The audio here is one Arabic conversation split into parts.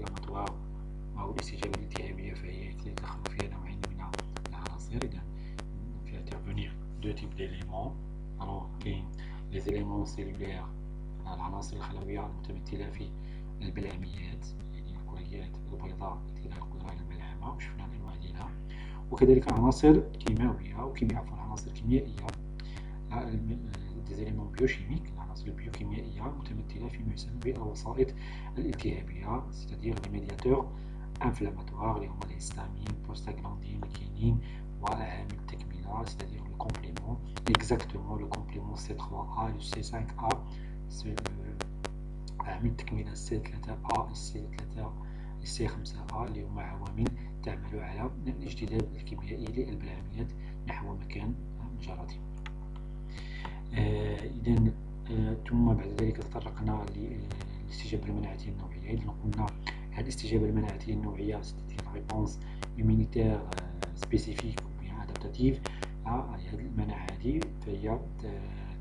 انفلاماتوار أو الاستجابة الالتهابية، فهي يتدخل فيها نوعين من العناصر. إذا فيها intervenir deux types d'éléments. Alors كاين les éléments cellulaires، العناصر الخلوية المتمثلة في البلعميات، يعني الكريات البيضاء التي لها القدرة على الملعمة وشفنا الأنواع ديالها، وكذلك عناصر كيماوية عناصر كيميائية، des éléments biochimiques، العناصر البيوكيميائية المتمثلة فيما يسمى بالوسائط الالتهابية، c'est-à-dire les médiateurs inflammatoires اللي هما الهستامين، البروستاغلاندين، الكينين، وعامل التكملة c'est-à-dire le complément، exactement le complément C3A le C5A، عامل التكملة C3A C3 C5A اللي هما عوامل تعمل على الاجتذاب الكيميائي للبلعميات نحو مكان الجراثيم. إذا ثم بعد ذلك تطرقنا للاستجابة المناعية النوعية. إذا قلنا هذه الاستجابة المناعية النوعية c'est une réponse immunitaire spécifique ou bien adaptative. هذه المناعة هذه فهي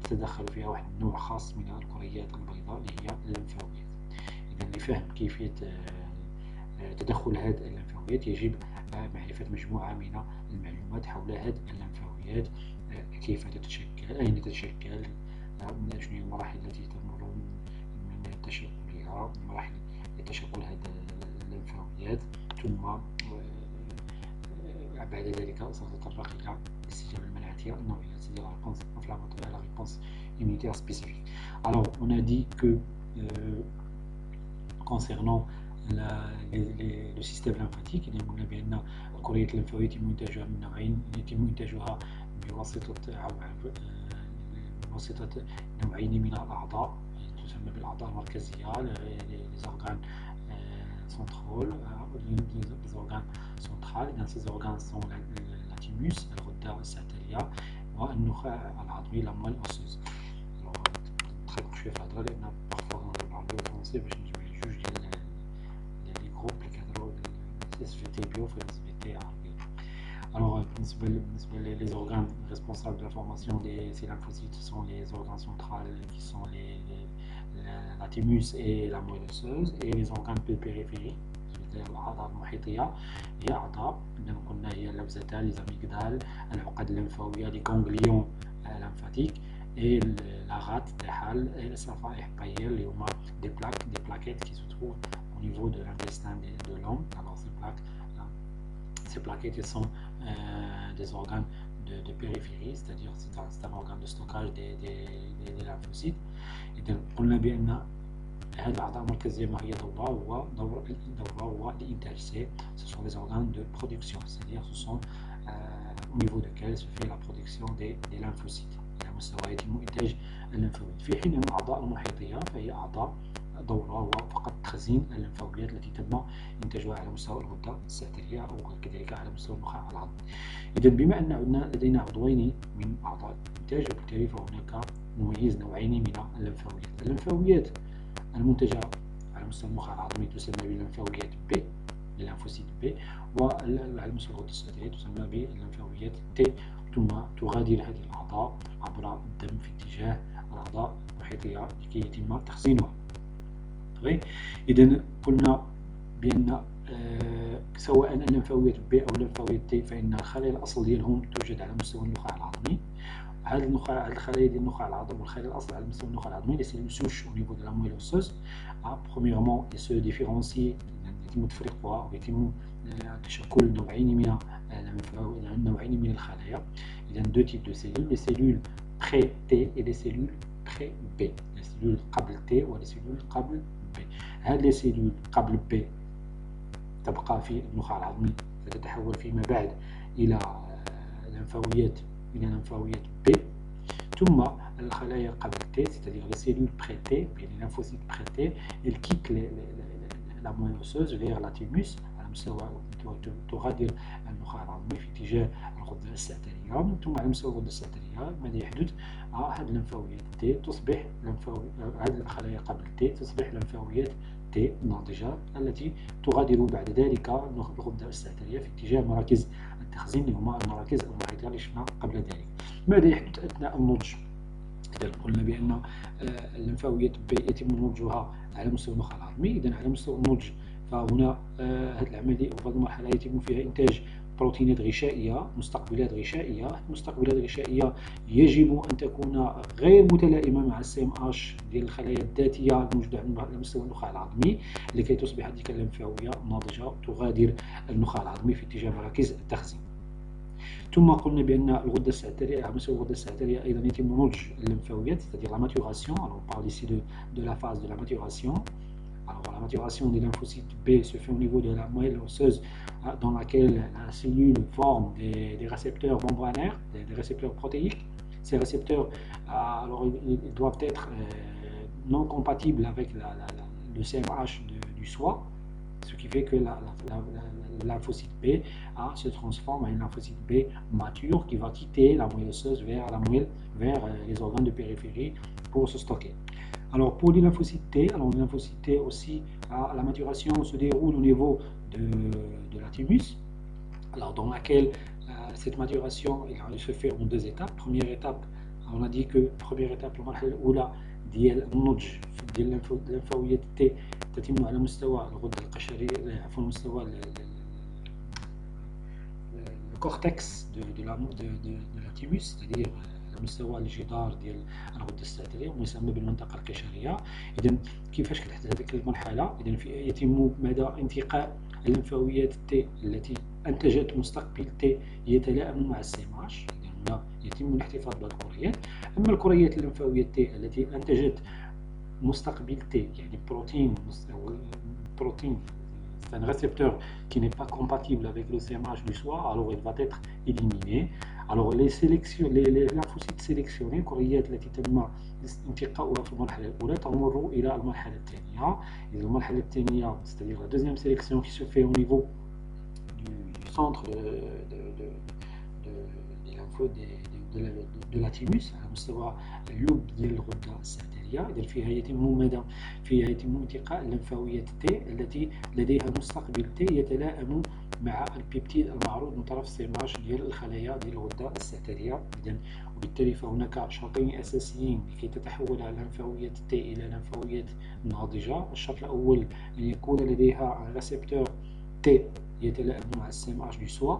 تتدخل فيها واحد النوع خاص من الكريات البيضاء اللي هي اللمفاويات. إذا لفهم كيفية تدخل هذه اللمفاويات يجب معرفة مجموعة من المعلومات حول هذه اللمفاويات، كيف تتشكل، أين تتشكل، شنو هي المراحل التي تمر من تشكلها، مراحل تشكل هذه اللمفاويات، ثم بعد ذلك سنتطرق إلى الاستجابة المناعية النوعية c'est-à-dire la réponse inflammatoire, la réponse immunitaire spécifique. Alors on a dit que concernant le système lymphatique إذا قلنا بأن الكريات اللمفاوية يتم إنتاجها من نوعين، يتم إنتاجها بواسطة نوعين من الأعضاء تسمى بالأعضاء المركزية les organes centrales. إذا ces organes sont la thymus الغدة السعترية والنخاع العظمي la moelle osseuse. نتخيل شوية في الهضرة لأن parfois نهضرو بالعربية والفرنسية باش نجمع جوج ديال لي جروب اللي كيهضرو SVT bio في SVT عربية. Alors, les organes responsables de la formation de ces lymphocytes sont les organes centrales qui sont la thymus et la moelle osseuse, et les organes périphériques c'est-à-dire الأعضاء المحيطية هي أعضاء قلنا هي اللوزتان، les amygdales، العقد اللمفاوية، les ganglions lymphatiques et la rate des halles et les صفائح بايل اللي هما des plaquettes qui se trouvent au niveau de l'intestin de l'homme. Alors ces plaquettes sont des organes de périphérie, c'est-à-dire c'est un organe de stockage des lymphocytes. إذا قلنا بأن هذه الأعضاء المركزية ما هي دورها هو الإنتاج. Ce sont des organes de production, c'est-à-dire ce sont au niveau desquels se fait la production des lymphocytes على مستوى يتم إنتاج اللمفاويات. في حين أن الأعضاء المحيطية فهي أعضاء دورها هو فقط تخزين اللمفاويات التي تم إنتاجها على مستوى الغدة السعترية وكذلك على مستوى النخاع العظمي. إذا بما أن لدينا عضوين من أعضاء الإنتاج وبالتالي فهناك نميز نوعين من اللمفاويات المنتجة على مستوى النخاع العظمي تسمى باللمفاويات B الليمفوسيت B، وعلى مستوى الغدة السعترية تسمى باللمفاويات T، ثم تغادر هذه الأعضاء عبر الدم في اتجاه الأعضاء المحيطية لكي يتم تخزينها. طيب إذا قلنا بأن سواء اللمفاويات B أو اللمفاويات T فإن الخلايا الأصل ديالهم توجد على مستوى النخاع العظمي. هذه الخلايا ديال النخاع العظمي والخلايا الأصل على مستوى النخاع العظمي les cellules souches au niveau de la moelle osseuse premièrement se différencient يتم تفريقها ويتم تشكل نوعين من الخلايا. إذا deux types de cellules les cellules pré-T et les cellules pré-B، les cellules قبل T و les cellules قبل B. هذه les cellules قبل B تبقى في النخاع العظمي فتتحول فيما بعد إلى لمفاويات B، ثم الخلايا قبل T c'est-à-dire les cellules pré-T les lymphocytes pré-T ils quittent la moelle osseuse vers la thymus على مستوى تغادر النخاع العظمي في اتجاه الغدة السعترية، ثم على مستوى الغدة السعترية ماذا يحدث؟ هذه اللمفاويات T تصبح هذه الخلايا قبل T تصبح لمفاويات T ناضجة التي تغادر بعد ذلك الغدة السعترية في اتجاه مراكز التخزين اللي هما المراكز المحيطية اللي شفنا قبل ذلك. ماذا يحدث أثناء النضج؟ إذا قلنا بأن اللمفاويات B يتم نضجها على مستوى النخاع العظمي، إذا على مستوى النضج فهنا هذه العملية أو هذه المرحلة يتم فيها إنتاج بروتينات غشائية، مستقبلات غشائية. المستقبلات الغشائية يجب أن تكون غير متلائمة مع السي ام اش ديال الخلايا الذاتية الموجودة على مستوى النخاع العظمي، لكي تصبح تلك اللمفاوية ناضجة تغادر النخاع العظمي في اتجاه مراكز التخزين. ثم قلنا بأن الغدة السعترية على مستوى الغدة السعترية أيضا يتم نضج اللمفاويات، c'est-à-dire la maturation. Alors on parle ici de la phase de la maturation. Alors la maturation des lymphocytes B se fait au niveau de la moelle osseuse dans laquelle la cellule forme des récepteurs membranaires, des récepteurs protéiques. Ces récepteurs alors, ils doivent être non compatibles avec le CMH du soi, ce qui fait que la lymphocyte B se transforme en une lymphocyte B mature qui va quitter la moelle osseuse vers les organes de périphérie pour se stocker. Alors pour les lymphocytes T, les lymphocytes T aussi, la maturation se déroule au niveau de la thymus, alors dans laquelle cette maturation elle se fait en deux étapes. Première étape, on a dit que première étape المرحلة الأولى ديال النضج ديال الليمفاويات T تتم على مستوى الغدة القشرية، عفوا مستوى الكورتكس de la thymus, c'est-à-dire مستوى الجدار ديال الغده السعتريه ويسمى بالمنطقه القشريه. اذا كيفاش كتحدث هذيك المرحله؟ اذا يتم مدى انتقاء الليمفاويات تي التي انتجت مستقبل تي يتلائم مع السيماش، اذا هنا يتم الاحتفاظ بالكريات. اما الكريات الليمفاويه تي التي انتجت مستقبل تي يعني بروتين c'est un récepteur qui n'est pas compatible avec le CMH du soi, alors il va être éliminé. Alors les lymphocytes sélectionnés كريات التي تم انتقاؤها في المرحلة الأولى تمر إلى المرحلة الثانية. إذا المرحلة الثانية c'est-à-dire la deuxième sélection qui se fait au niveau du centre de la thymus على مستوى اللوب ديال الغدة السعترية. إذا فيها يتم انتقاء الليمفاويات تي التي لديها مستقبل تي يتلائم مع البيبتيد المعروض من طرف سيماش ديال الخلايا ديال الغدة السعترية. إذا وبالتالي فهناك شرطين أساسيين لكي تتحول الليمفاويات تي إلى ليمفاويات ناضجة. الشرط الأول أن يكون لديها ريسبتور تي يتلائم مع السيماش دو سوا.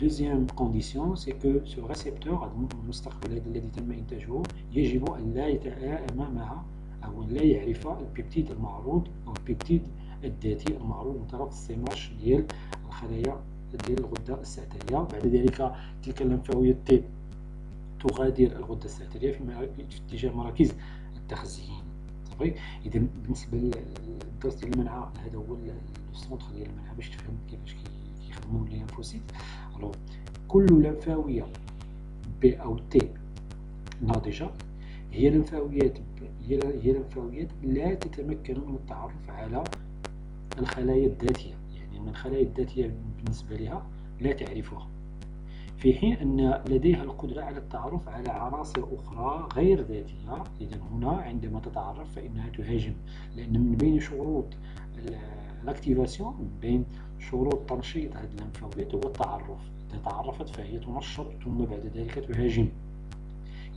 Deuxième condition, c'est que ce récepteur المستقبل الذي تم إنتاجه يجب أن لا يتلائم مع أو لا يعرف البيبتيد المعروض أو البيبتيد الذاتي المعروض من طرف السيماش ديال الخلايا ديال الغدة السعترية. بعد ذلك تلك الليمفاويات تي تغادر الغدة السعترية في اتجاه مراكز التخزين. إذا بالنسبة للدرس ديال المناعة هذا هو السونتر ديال المناعة باش تفهم كيفاش كيخدموا لي ليمفوسيت. Alors, كل لمفاوية ب أو T ناضجة هي لمفاويات لا تتمكن من التعرف على الخلايا الذاتية، يعني من الخلايا الذاتية بالنسبة لها لا تعرفها، في حين أن لديها القدرة على التعرف على عناصر أخرى غير ذاتية. إذا هنا عندما تتعرف فإنها تهاجم، لأن من بين شروط الاكتيفاسيون، من بين شروط تنشيط هذه الليمفاويات هو التعرف. إذا تعرفت فهي تنشط ثم بعد ذلك تهاجم.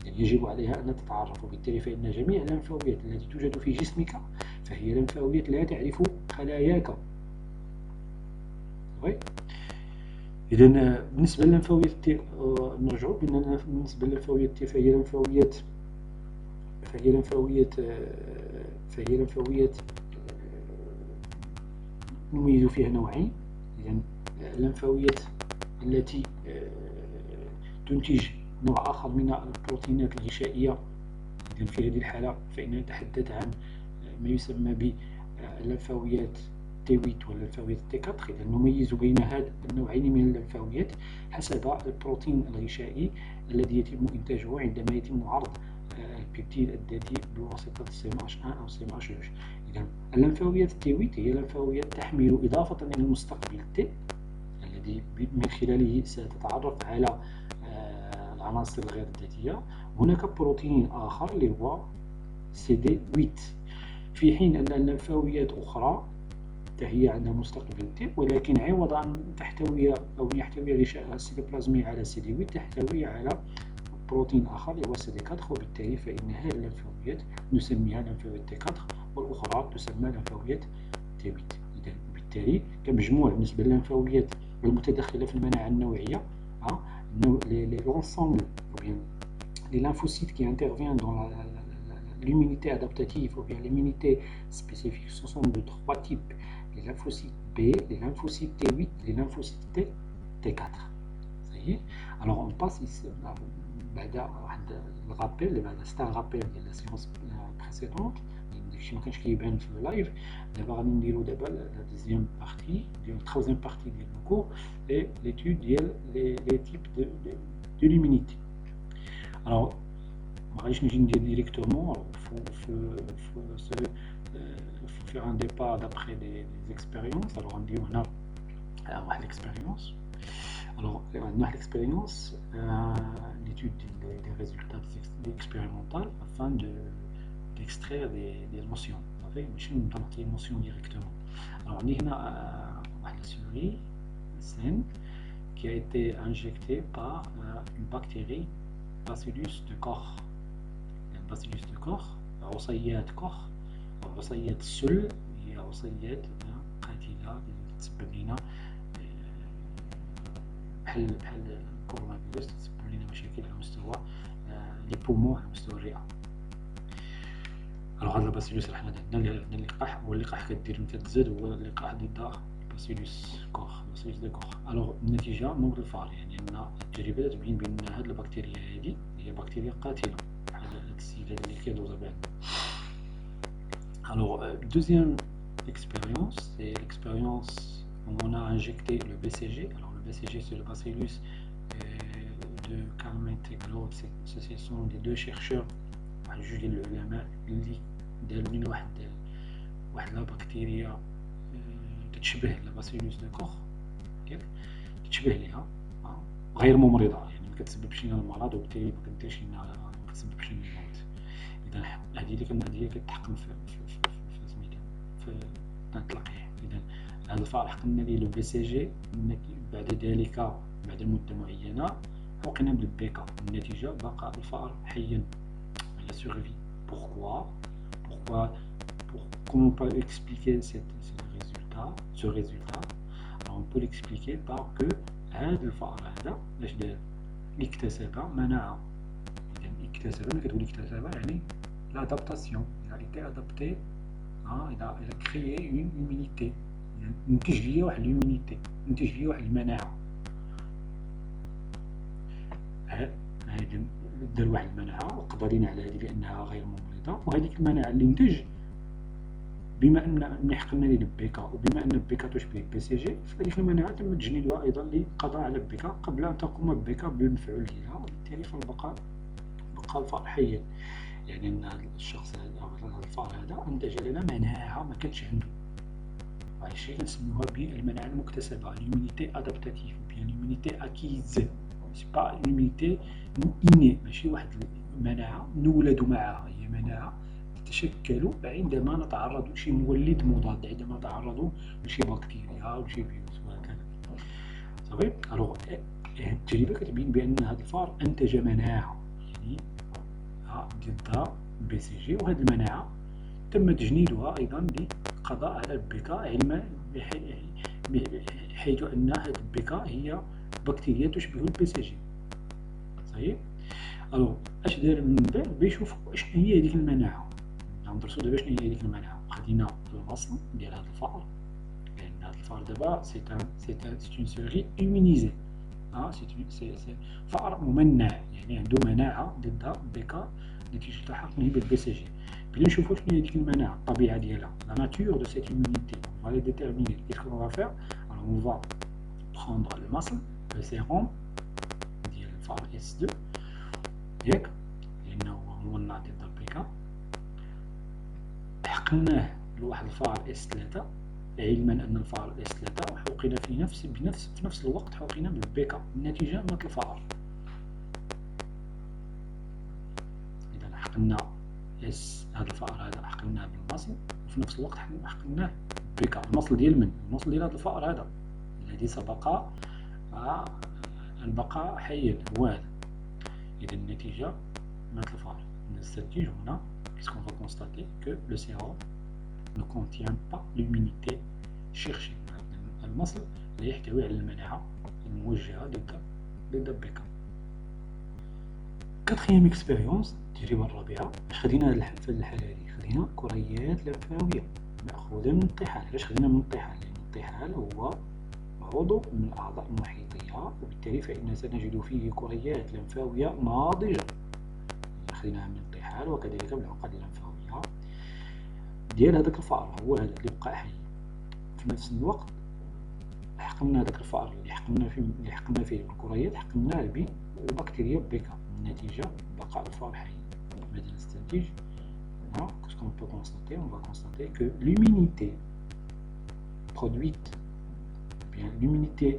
إذا يجب عليها أن تتعرف، وبالتالي فإن جميع الليمفاويات التي توجد في جسمك فهي ليمفاويات لا تعرف خلاياك. إذا بالنسبة للليمفاويات تي نرجع بأن بالنسبة للليمفاويات تي فهي ليمفاويات نميز فيها نوعين. إذا الليمفاويات التي تنتج نوع آخر من البروتينات الغشائية، إذا في هذه الحالة فإننا نتحدث عن ما يسمى بالليمفاويات T8 والليمفاويات T4. إذا نميز بين هذا النوعين من الليمفاويات حسب البروتين الغشائي الذي يتم إنتاجه عندما يتم عرض البيبتيد الذاتي بواسطة CMH1 أو CMH2. إذا الليمفاويات T8 هي ليمفاويات تحمل إضافة إلى المستقبل T الذي من خلاله ستتعرف على العناصر الغير الذاتية، هناك بروتين آخر اللي هو CD8، في حين أن الليمفاويات أخرى هي عندها مستقبل T، ولكن عوض أن تحتوي أو يحتوي غشاء السيتوبلازمي على CD8 تحتوي على بروتين آخر اللي هو CD4، وبالتالي فإن هذه الليمفاويات نسميها ليمفاويات T4 والأخرى تسمى ليمفاويات T8. إذا وبالتالي كمجموع بالنسبة لللمفاويات المتدخلة في المناعة النوعية l'ensemble ou bien les lymphocytes qui interviennent dans l'immunité adaptative ou bien l'immunité spécifique, ce sont de trois types: les lymphocytes B, les lymphocytes T8, les lymphocytes T4. Ça y est. Alors on passe ici, le rappel, c'est un rappel de la séance précédente. Je ne sais pas si je vais le live. D'abord, nous allons voir la deuxième partie, la troisième partie du cours, et l'étude des types de l'immunité. Alors, je vais dire directement, il faut faire un départ d'après des expériences. Alors, on dit on a l'expérience. Alors, on a l'expérience, l'étude des résultats expérimentaux afin d'extraire des notions. ماشي نعطي émotion directement. Alors, on a la souris saine qui a été injectée par une bactérie Bacillus de Koch. Bacillus de Koch, عصيات كوخ أو عصيات سل، هي عصيات قاتلة اللي تسبب لنا بحال الكورونا فيروس، تسبب لنا مشاكل على مستوى لي بومون، على مستوى الرئة. الوغ هاد الباسيلوس راه حنا عندنا اللقاح، واللقاح كتزاد هو اللقاح ضد باسيلوس كوخ، باسيلوس دو كوخ. الوغ النتيجة مور الفار، يعني أن التجربة تبين بأن هاد البكتيريا هادي هي بكتيريا قاتلة بحال هاد السيدة اللي كيدوزا بها. Alors, deuxième expérience, c'est l'expérience où on a injecté le BCG. Alors, le BCG, c'est le Bacillus de Calmette-Glade. Ce sont les deux chercheurs qui jugent اللي داروا لنا واحد لا بكتيريا تتشبه لباسيلوس دو كوخ، تتشبه ليها غير ممرضة، يعني ما كتسببش لنا المرض وبالتالي ما كديرش لنا، ما كتسببش لنا الموت. إذا هذه اللي كتحكم في التلقيح. إذا هذا الفار حقنا ليه لو بي سي جي، بعد ذلك بعد مدة معينة حقنا بالبيكا، النتيجة بقى الفار حيا، la survie. Pourquoi comment on peut expliquer ce résultat? Alors on peut l'expliquer par que هذا الفار هذا اش دار؟ اكتسب مناعة. إذا اكتسب، ملي كتقول اكتسب يعني l'adaptation. Il a été adapté. il a créé une immunité، نتج ليه واحد الاميونيتي، نتج ليه واحد المناعة. هذا دار واحد المناعة وقضى لنا على هذه بأنها غير ممرضة، وهذيك المناعة اللي نتج بما أن حقنا ليه البيكا، وبما أن البيكا تشبه بي سي جي، فهذيك المناعة تم تجنيدها أيضا للقضاء على البيكا قبل أن تقوم البيكا بالمفعول ديالها، وبالتالي بقى الفار حيا. يعني أن هذا الشخص هذا أو هذا الفار هذا أنتج لنا مناعة ما كانتش عنده. هذا الشيء كنسميوها بالمناعة المكتسبة، l'immunité adaptative ou bien l'immunité acquise. c'est pas l'immunité innée، ماشي واحد المناعة نولد معها، هي مناعة تتشكل عندما نتعرض لشي مولد مضاد، عندما نتعرض لشي بكتيريا أو لشي فيروس وهكذا. صافي. الوغ التجربة كتبين بأن هذا الفار أنتج مناعة يعني ضد البي سي جي، وهذه المناعة تم تجنيدها أيضا للقضاء على البيكا، علما حيث أن هذه البيكا هي بكتيريا تشبه البي سي جي. صحيح. الوغ اش دار من بعد بيشوف شنو هي هذيك المناعة، ندرسو دابا شنو هي هذيك المناعة. خدينا الأصل ديال هذا الفار، لأن هذا الفار دابا سي اون سوغي إيمونيزي، سي فأر ممنع، يعني عنده مناعة ضد البيكا نتيجة التحقن بالبي سي جي. بلا نشوفو شنو هي هذيك المناعة، الطبيعة ديالها، لا ناتور دو سيت إيمونيتي، on va les déterminer. Qu'est-ce qu'on va faire? Alors on va prendre le muscle, le sérum ديال الفار S2 ياك، لأنه هو ممنع ضد البيكا، حقناه لواحد الفار S3، علما أن الفار S3 حقن في نفس الوقت حقن بالبيكا، النتيجة مات الفار. إذا حقنا هذا الفار هذا حقناه بالمصل، وفي نفس الوقت حقناه بالبيكا. المصل ديال من؟ المصل ديال هذا الفار هذا الذي سبق البقاء حيا، هو هذا. إذا النتيجة مات الفار. نستنتج هنا puisqu'on va constater que le sérum ne contient pas l'immunité cherchée. المصل اللي يحتوي على المناعة الموجهة ضد بك. كاتخيام اكسبيريونس، التجربة الرابعة، اش خدينا في الحالة هذه؟ خدينا كريات لمفاوية مأخوذة من الطحال. علاش خدينا من الطحال؟ لأن الطحال هو عضو من الأعضاء المحيطية، وبالتالي فإننا سنجد فيه كريات لمفاوية ناضجة خديناها من الطحال، وكذلك من العقد اللمفاوية ديال هذاك الفأر، هو هذا اللي بقى حي. في نفس الوقت حقننا هذاك الفأر اللي حقننا فيه الكريات، حقناه بالبكتيريا بيكا. النتيجة بقاء الفأر حي. ماذا نستنتج؟ Qu'est-ce qu'on peut constater? On va constater que l'immunité produite, bien l'immunité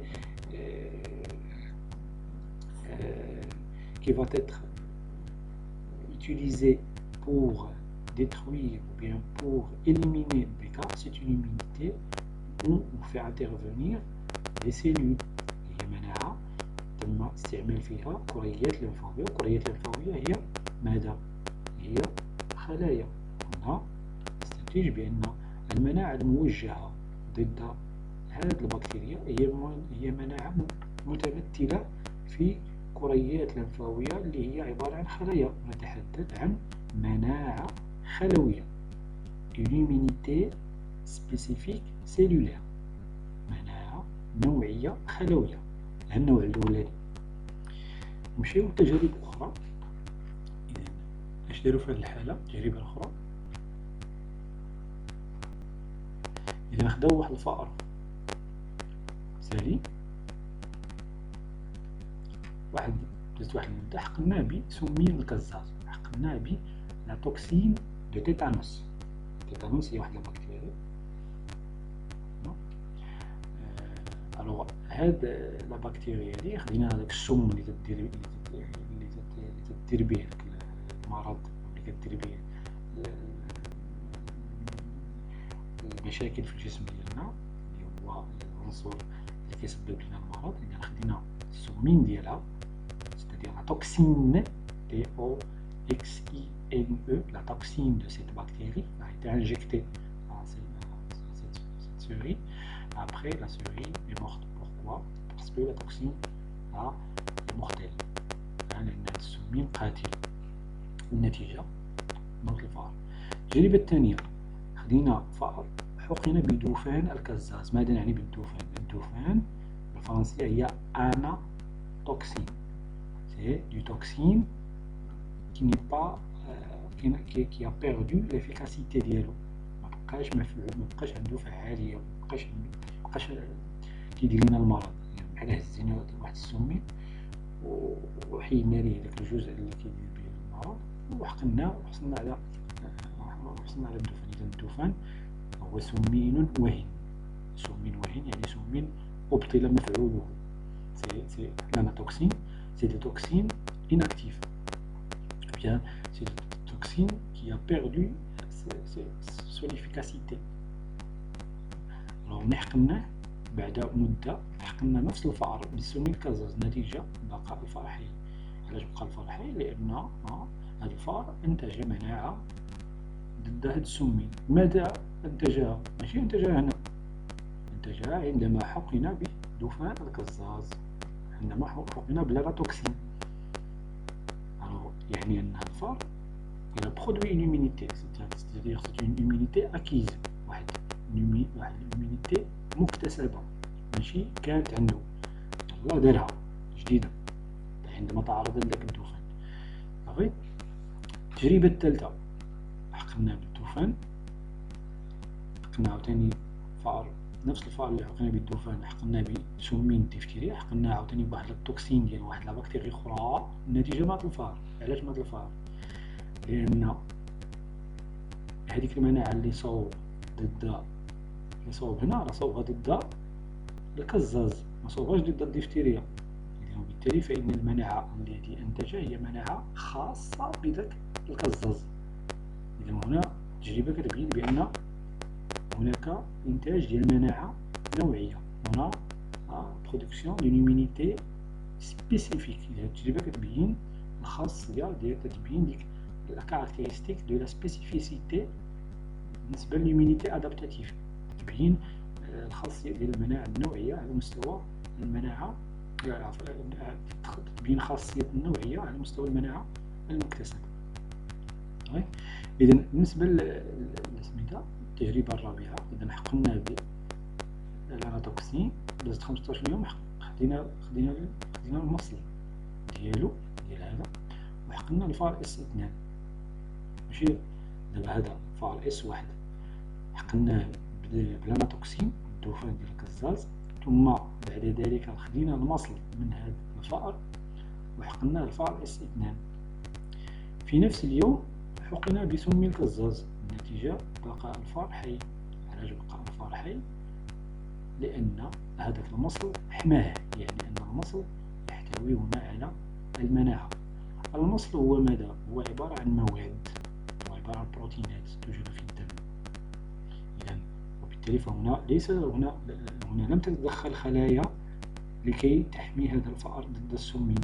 qui va être utilisée pour détruire ou bien pour éliminer BK, c'est une immunité où on fait intervenir des cellules. هي مناعة تم استعمال فيها كريات لمفاوية، وكريات اللمفاوية هي ماذا؟ هي خلايا. هنا نستنتج بأن المناعة الموجهة ضد هذه البكتيريا هي مناعة متمثلة في كريات لمفاوية اللي هي عبارة عن خلايا. نتحدث عن مناعة خلوية، une immunité spécifique cellulaire، مناعة نوعية خلوية. النوع الأولاني. نمشيو لتجارب أخرى. إذا اش داروا في هذه الحالة؟ التجربة الأخرى، إذا خداو واحد الفأر سالي، واحد المدة، حقناه بسمين الكزاز، حقناه ب لا توكسين دو تيتانوس. التيتانوس هي واحد البكتيريا. الوغ هاد لا بكتيريا هادي خدينا هذاك السم اللي تدير به المرض، اللي كدير به المشاكل في الجسم ديالنا، اللي هو العنصر اللي كيسبب لنا المرض. إذا خدينا السمين ديالها، c'est-à-dire la toxine TOXINE, la toxine de cette bactérie a été injectée à cette souris. Après, la souris est morte. Pourquoi? Parce que la toxine est mortelle. لأن السمين قاتل. النتيجة موت الفأر. التجربة الثانية، خدينا فأر حقن بدوفان الكزاز. ماذا يعني بالدوفان؟ الدوفان بالفرنسية هي أنا توكسين. C'est du toxine qui n'est pas qui a perdu l'efficacité ديالو، مبقاش مفعول، مبقاش عنده فعالية، مبقاش كيدير لنا المرض. يعني بحال هزينا واحد السمين وحيدنا ليه داك الجزء اللي كيدير به المرض، وحقناه وحصلنا على الدوفان. إذا الدوفان هو سمين وهن. سمين وهن يعني سمين أبطل مفعوله. C'est l'anatoxine, c'est des toxines inactives. Eh bien, c'est des toxines qui a perdu son efficacité. Alors, نحقناه بعد مدة، حقنا نفس الفأر بالسمين الكزاز. النتيجة بقاء الفأر حي. علاش بقى الفأر حي؟ لأن هذا الفأر أنتج مناعة ضد هاد السمين. ماذا أنتجها؟ ماشي أنتجها هنا، أنتجها عندما حقن بدوفان الكزاز، عندما حقن باللاتوكسين. يعني أن هاد الفأر il a produit une immunité, c'est-à-dire c'est une immunité acquise، واحد الإيميونيتي مكتسبة، ماشي كانت عنده، الله دارها جديدة عندما تعرض لذاك الدخان. صافي. التجربة الثالثة، حقنا بالدخان، حقنا عاوتاني فأر، نفس الفأر اللي حقنا بالدخان حقنا بسمين ديفتيريا، حقنا عاوتاني بواحد التوكسين ديال واحد لا بكتيريا أخرى. النتيجة مات الفأر. علاش مات الفأر؟ لأن هذيك المناعة اللي صوب هنا راه صوبها ضد الكزاز، ما صوبهاش ضد الديفتيريا. وبالتالي فإن المناعة التي أنتجها هي مناعة خاصة بذاك الكزاز. إذا هنا التجربة كتبين بأن هناك إنتاج ديال مناعة نوعية، هنا برودكسيون دون إيميونيتي سبيسيفيك. إذا التجربة كتبين الخاصية كتبين ديك لا كاركتيرستيك دو لا سبيسيفيسيتي بالنسبة للإيميونيتي أدابتاتيف، كتبين الخاصية ديال المناعة النوعية على مستوى المناعة، تبين خاصية النوعية على مستوى المناعة المكتسبة. إذا بالنسبة لسميتها التجربة الرابعة، إذا حقنا بالأناتوكسين دازت 15 يوم، خدينا المصل ديالو ديال هذا، وحقنا الفار اس 2 ماشي دابا هذا فار اس 1، حقناه بالأناتوكسين الدوفان ديال الكزاز، ثم بعد ذلك خدينا المصل من هذا الفأر وحقناه الفار اس 2. في نفس اليوم حقنا بسم الكزاز، النتيجة بقاء الفار حي. علاش بقاء الفار حي؟ لأن هذاك المصل حماه، يعني أن المصل يحتوي هنا على المناعة. المصل هو ماذا؟ هو عبارة عن مواد، هو عبارة عن بروتينات توجد في الدم. إذن وبالتالي فهنا ليس هنا لم تتدخل خلايا لكي تحمي هذا الفأر ضد السمين.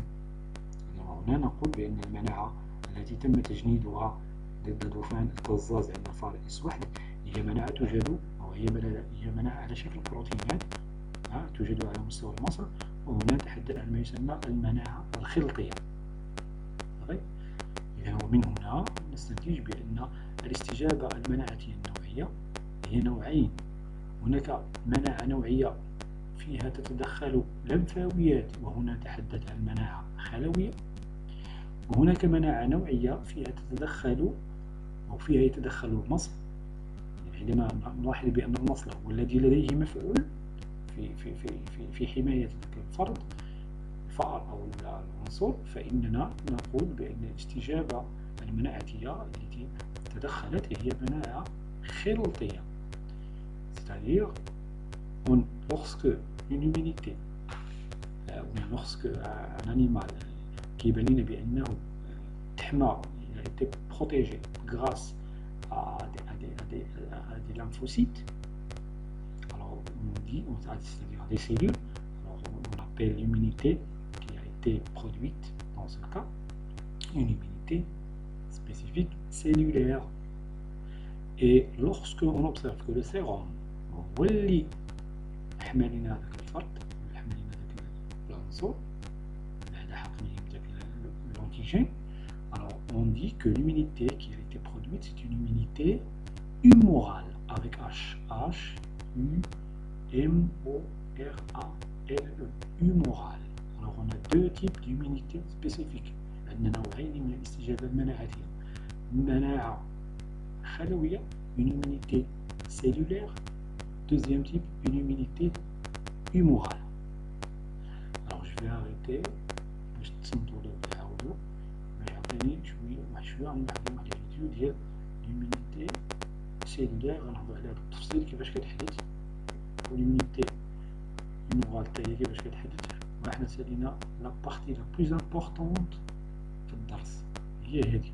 هنا نقول بأن المناعة التي تم تجنيدها ضد دوفان الكزاز عند الفار اس 1 هي مناعة توجد، أو هي مناعة على شكل بروتينات توجد على مستوى المصل، وهنا تحدث عن ما يسمى المناعة الخلطية. إذن ومن هنا نستنتج بأن الاستجابة المناعية النوعية هي نوعين. هناك مناعة نوعية فيها تتدخل لمفاويات، وهنا تحدث عن مناعة خلوية، وهناك مناعة نوعية فيها تتدخل أو فيها يتدخل المصل. عندما نلاحظ بأن المصل هو الذي لديه مفعول في حماية الفرد الفأر أو العنصر، فإننا نقول بأن الاستجابة المناعية التي تدخلت هي مناعة خلطية. C'est-à-dire, lorsque une immunité ou bien lorsque un animal كيبان لنا بأنه تحمى، il a été protégé grâce à des lymphocytes, alors on dit, c'est-à-dire des cellules, alors on appelle l'immunité qui a été produite dans ce cas une immunité spécifique cellulaire. Et lorsque on observe que le sérum هو اللي حمى لنا هذاك الفرد، حمى لنا هذاك العنصر بعد حقنه داك l'antigène, alors on dit que l'immunité qui a été produite, c'est une immunité humorale avec H, H-U-M-O-R-A-L-E, humorale. Alors on a deux types d'immunité spécifiques. عندنا نوعين من الاستجابة المناعية، مناعة خلوية une immunité cellulaire, deuxième type une immunité humorale. Alors je vais arrêter باش تصنتوا تعاودوا باش يعطيني شويه عن واحد الفيديو ديال l'immunité cellulaire، غنهضروا عليها بالتفصيل كيفاش كتحدث، والimmunité humorale حتى هي كيفاش كتحدث. وحنا سالينا لا بارتي لا بلوز امبورطونط في الدرس هي هذه.